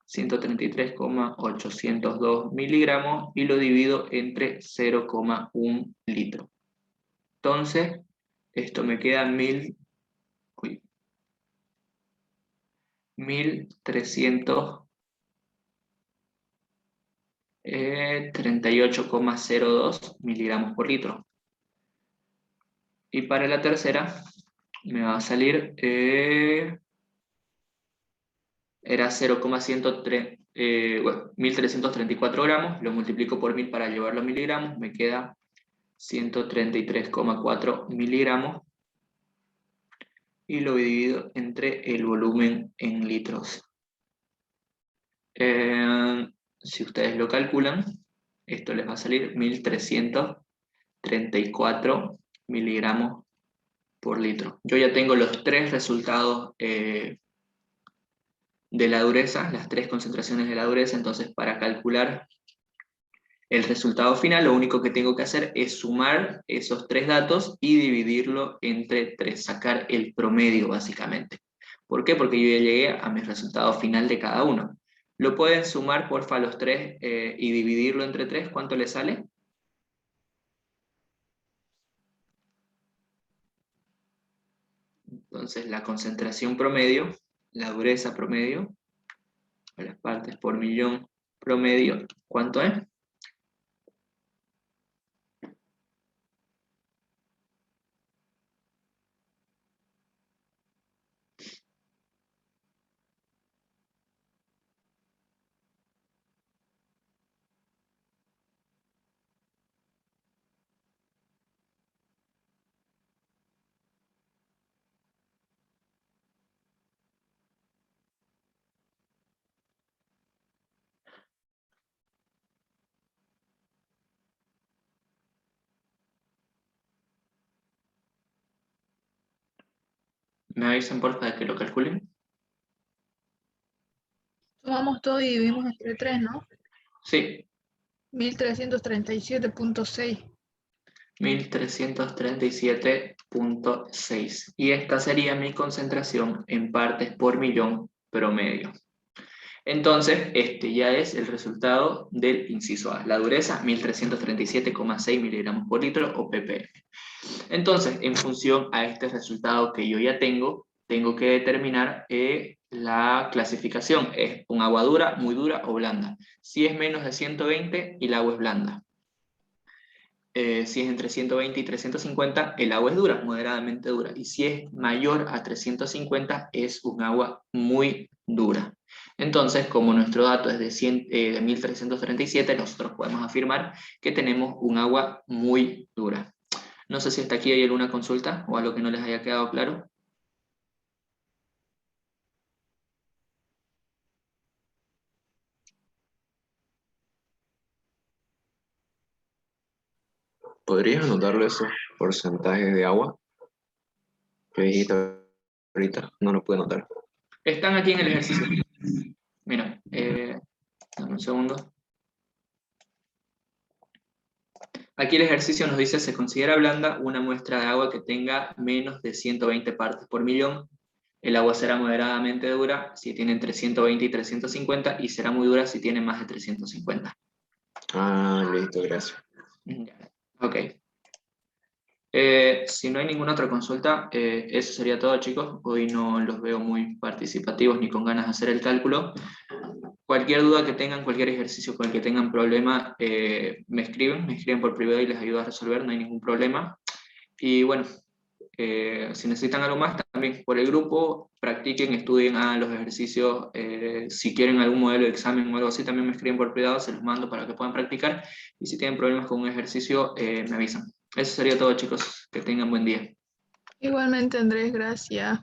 133,802 miligramos, y lo divido entre 0,1 litro. Entonces, esto me queda 1300. 38,02 miligramos por litro. Y para la tercera me va a salir, era 1334 gramos, lo multiplico por 1000 para llevarlo a miligramos, me queda 133,4 miligramos, y lo divido entre el volumen en litros. Si ustedes lo calculan, esto les va a salir 1334 miligramos por litro. Yo ya tengo los tres resultados de la dureza, las tres concentraciones de la dureza. Entonces, para calcular el resultado final, lo único que tengo que hacer es sumar esos tres datos y dividirlo entre 3, sacar el promedio básicamente. ¿Por qué? Porque yo ya llegué a mi resultado final de cada uno. ¿Lo pueden sumar, porfa, los tres y dividirlo entre 3? ¿Cuánto le sale? Entonces, la concentración promedio, la dureza promedio, las partes por millón promedio, ¿cuánto es? ¿Me avisan, porfa, de que lo calculen? Sumamos todo y dividimos entre 3, ¿no? Sí, 1337,6. 1337,6. Y esta sería mi concentración en partes por millón promedio. Entonces, este ya es el resultado del inciso A. La dureza, 1337,6 miligramos por litro, o ppm. Entonces, en función a este resultado que yo ya tengo que determinar la clasificación. ¿Es un agua dura, muy dura o blanda? Si es menos de 120, el agua es blanda. Si es entre 120 y 350, el agua es dura, moderadamente dura. Y si es mayor a 350, es un agua muy dura. Entonces, como nuestro dato es de 1337, nosotros podemos afirmar que tenemos un agua muy dura. No sé si hasta aquí hay alguna consulta o algo que no les haya quedado claro. ¿Podrías anotarle esos porcentajes de agua que dijiste ahorita? No lo puedo anotar. Están aquí en el ejercicio. Mira, dame un segundo. Aquí el ejercicio nos dice, se considera blanda una muestra de agua que tenga menos de 120 partes por millón. El agua será moderadamente dura si tiene entre 120 y 350 y será muy dura si tiene más de 350. Ah, listo, gracias. Ya, ok. Si no hay ninguna otra consulta, eso sería todo, chicos. Hoy no los veo muy participativos ni con ganas de hacer el cálculo. Cualquier duda que tengan, cualquier ejercicio con el que tengan problema, me escriben por privado y les ayudo a resolver, no hay ningún problema. Y bueno, si necesitan algo más, también por el grupo, practiquen, estudien los ejercicios. Si quieren algún modelo de examen o algo así, también me escriben por privado, se los mando para que puedan practicar. Y si tienen problemas con un ejercicio, me avisan. Eso sería todo, chicos. Que tengan buen día. Igualmente, Andrés, gracias.